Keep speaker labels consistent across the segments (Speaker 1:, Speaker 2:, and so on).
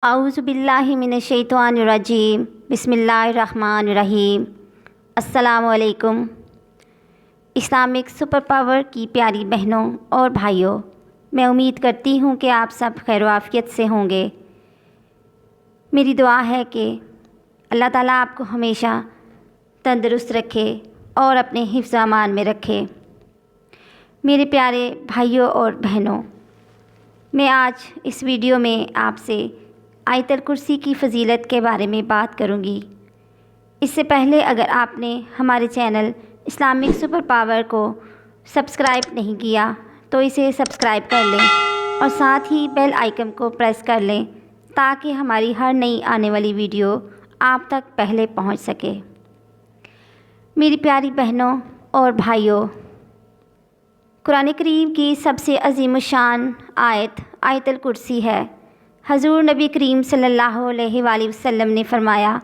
Speaker 1: اعوذ باللہ من الشیطان الرجیم بسم اللہ الرحمن الرحیم۔ السلام علیکم اسلامک سپر پاور کی پیاری بہنوں اور بھائیوں، میں امید کرتی ہوں کہ آپ سب خیر و عافیت سے ہوں گے۔ میری دعا ہے کہ اللہ تعالیٰ آپ کو ہمیشہ تندرست رکھے اور اپنے حفظ و امان میں رکھے۔ میرے پیارے بھائیوں اور بہنوں، میں آج اس ویڈیو میں آپ سے آیت الکرسی کی فضیلت کے بارے میں بات کروں گی۔ اس سے پہلے اگر آپ نے ہمارے چینل اسلامک سپر پاور کو سبسکرائب نہیں کیا تو اسے سبسکرائب کر لیں اور ساتھ ہی بیل آئیکن کو پریس کر لیں تاکہ ہماری ہر نئی آنے والی ویڈیو آپ تک پہلے پہنچ سکے۔ میری پیاری بہنوں اور بھائیوں، قرآن کریم کی سب سے عظیم الشان آیت الکرسی ہے۔ حضور نبی کریم صلی اللہ علیہ وآلہ وسلم نے فرمایا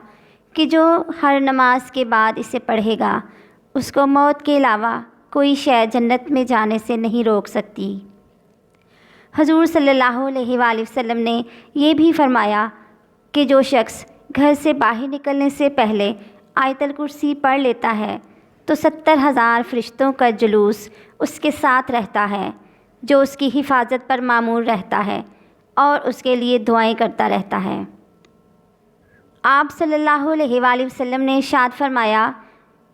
Speaker 1: کہ جو ہر نماز کے بعد اسے پڑھے گا اس کو موت کے علاوہ کوئی شے جنت میں جانے سے نہیں روک سکتی۔ حضور صلی اللہ علیہ وآلہ وسلم نے یہ بھی فرمایا کہ جو شخص گھر سے باہر نکلنے سے پہلے آیت الکرسی پڑھ لیتا ہے تو 70,000 فرشتوں کا جلوس اس کے ساتھ رہتا ہے جو اس کی حفاظت پر مامور رہتا ہے اور اس کے لیے دعائیں کرتا رہتا ہے۔ آپ صلی اللہ علیہ وآلہ وسلم نے ارشاد فرمایا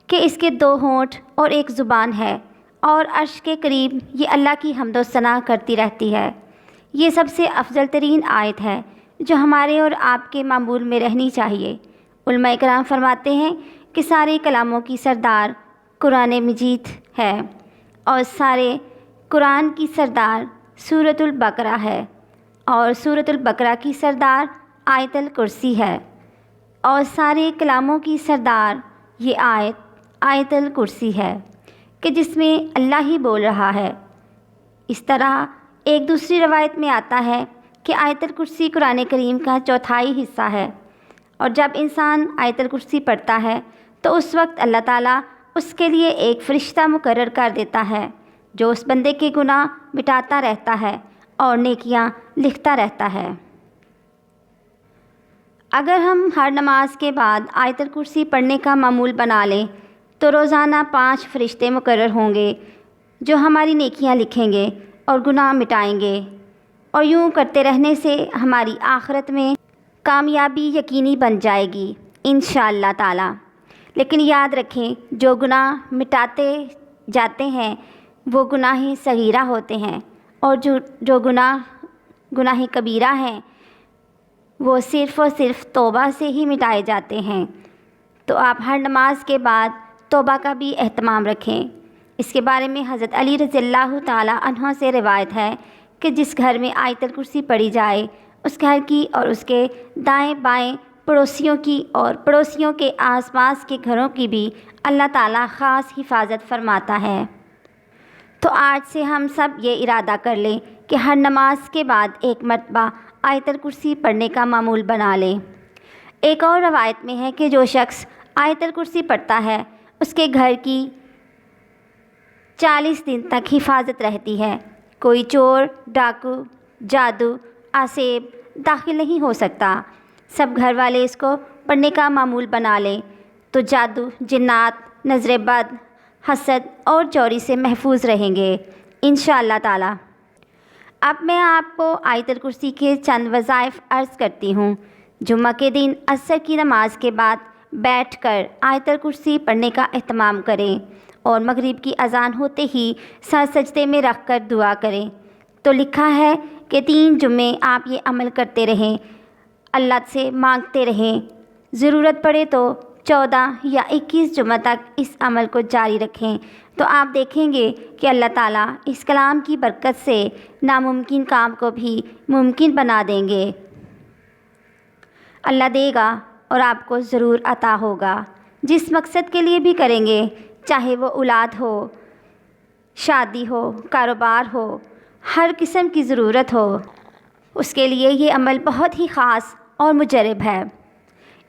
Speaker 1: کہ اس کے 2 ہونٹ اور 1 زبان ہے اور عرش کے قریب یہ اللہ کی حمد و ثنا کرتی رہتی ہے۔ یہ سب سے افضل ترین آیت ہے جو ہمارے اور آپ کے معمول میں رہنی چاہیے۔ علماء کرام فرماتے ہیں کہ سارے کلاموں کی سردار قرآن مجید ہے اور سارے قرآن کی سردار سورۃ البقرہ ہے اور سورۃ البقرہ کی سردار آیت الکرسی ہے اور سارے کلاموں کی سردار یہ آیت الکرسی ہے کہ جس میں اللہ ہی بول رہا ہے۔ اس طرح ایک دوسری روایت میں آتا ہے کہ آیت الکرسی قرآن کریم کا 4تھائی حصہ ہے اور جب انسان آیت الکرسی پڑھتا ہے تو اس وقت اللہ تعالیٰ اس کے لیے ایک فرشتہ مقرر کر دیتا ہے جو اس بندے کے گناہ مٹاتا رہتا ہے اور نیکیاں لکھتا رہتا ہے۔ اگر ہم ہر نماز کے بعد آیت الکرسی پڑھنے کا معمول بنا لیں تو روزانہ 5 فرشتے مقرر ہوں گے جو ہماری نیکیاں لکھیں گے اور گناہ مٹائیں گے، اور یوں کرتے رہنے سے ہماری آخرت میں کامیابی یقینی بن جائے گی انشاءاللہ تعالی۔ لیکن یاد رکھیں جو گناہ مٹاتے جاتے ہیں وہ گناہ صغیرہ ہوتے ہیں اور جو گناہ کبیرہ ہیں وہ صرف اور صرف توبہ سے ہی مٹائے جاتے ہیں۔ تو آپ ہر نماز کے بعد توبہ کا بھی اہتمام رکھیں۔ اس کے بارے میں حضرت علی رضی اللہ تعالی عنہ سے روایت ہے کہ جس گھر میں آیت الکرسی پڑھی جائے اس گھر کی اور اس کے دائیں بائیں پڑوسیوں کی اور پڑوسیوں کے آس پاس کے گھروں کی بھی اللہ تعالیٰ خاص حفاظت فرماتا ہے۔ تو آج سے ہم سب یہ ارادہ کر لیں کہ ہر نماز کے بعد 1 مرتبہ آیت الکرسی پڑھنے کا معمول بنا لیں۔ ایک اور روایت میں ہے کہ جو شخص آیت الکرسی پڑھتا ہے اس کے گھر کی 40 دن تک حفاظت رہتی ہے۔ کوئی چور، ڈاکو، جادو، آسیب داخل نہیں ہو سکتا۔ سب گھر والے اس کو پڑھنے کا معمول بنا لیں تو جادو، جنات، نظر بد، حسد اور چوری سے محفوظ رہیں گے انشاءاللہ تعالی۔ اب میں آپ کو آیت الکرسی کے چند وظائف عرض کرتی ہوں۔ جمعہ کے دن عصر کی نماز کے بعد بیٹھ کر آیت الکرسی پڑھنے کا اہتمام کریں اور مغرب کی اذان ہوتے ہی سر سجدے میں رکھ کر دعا کریں۔ تو لکھا ہے کہ 3 جمعے آپ یہ عمل کرتے رہیں، اللہ سے مانگتے رہیں، ضرورت پڑے تو 14 یا 21 جمعہ تک اس عمل کو جاری رکھیں تو آپ دیکھیں گے کہ اللہ تعالیٰ اس کلام کی برکت سے ناممکن کام کو بھی ممکن بنا دیں گے۔ اللہ دے گا اور آپ کو ضرور عطا ہوگا۔ جس مقصد کے لیے بھی کریں گے، چاہے وہ اولاد ہو، شادی ہو، کاروبار ہو، ہر قسم کی ضرورت ہو، اس کے لیے یہ عمل بہت ہی خاص اور مجرب ہے۔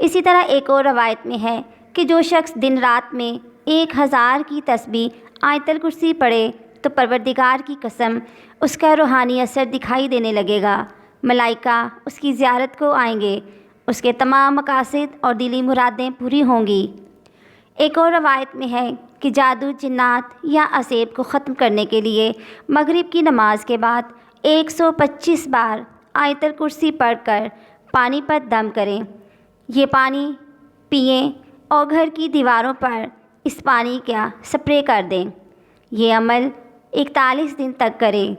Speaker 1: اسی طرح ایک اور روایت میں ہے کہ جو شخص دن رات میں 1000 کی تسبیح آیت الکرسی پڑھے تو پروردگار کی قسم اس کا روحانی اثر دکھائی دینے لگے گا ملائکہ اس کی زیارت کو آئیں گے، اس کے تمام مقاصد اور دلی مرادیں پوری ہوں گی۔ ایک اور روایت میں ہے کہ جادو، جنات یا عصیب کو ختم کرنے کے لیے مغرب کی نماز کے بعد 125 بار آیت الکرسی پڑھ کر پانی پر دم کریں۔ یہ پانی پئیں اور گھر کی دیواروں پر اس پانی کا سپرے کر دیں۔ یہ عمل 41 دن تک کریں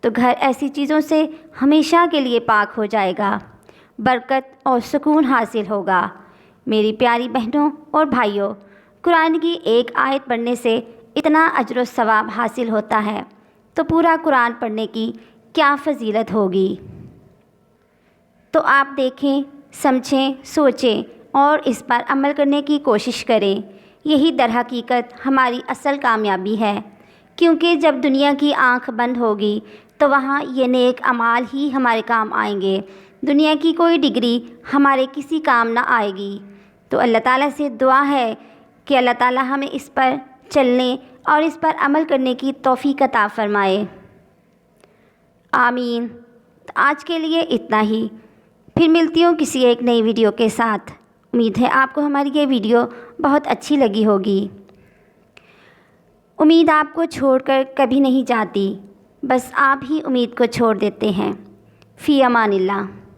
Speaker 1: تو گھر ایسی چیزوں سے ہمیشہ کے لیے پاک ہو جائے گا، برکت اور سکون حاصل ہوگا۔ میری پیاری بہنوں اور بھائیوں، قرآن کی ایک آیت پڑھنے سے اتنا اجر و ثواب حاصل ہوتا ہے تو پورا قرآن پڑھنے کی کیا فضیلت ہوگی۔ تو آپ دیکھیں، سمجھیں، سوچیں اور اس پر عمل کرنے کی کوشش کریں۔ یہی در حقیقت ہماری اصل کامیابی ہے، کیونکہ جب دنیا کی آنکھ بند ہوگی تو وہاں یہ نیک اعمال ہی ہمارے کام آئیں گے۔ دنیا کی کوئی ڈگری ہمارے کسی کام نہ آئے گی۔ تو اللہ تعالیٰ سے دعا ہے کہ اللہ تعالیٰ ہمیں اس پر چلنے اور اس پر عمل کرنے کی توفیق عطا فرمائے۔ آمین۔ آج کے لیے اتنا ہی، پھر ملتی ہوں کسی ایک نئی ویڈیو کے ساتھ۔ امید ہے آپ کو ہماری یہ ویڈیو بہت اچھی لگی ہوگی۔ امید آپ کو چھوڑ کر کبھی نہیں جاتی، بس آپ ہی امید کو چھوڑ دیتے ہیں۔ فی امان اللہ۔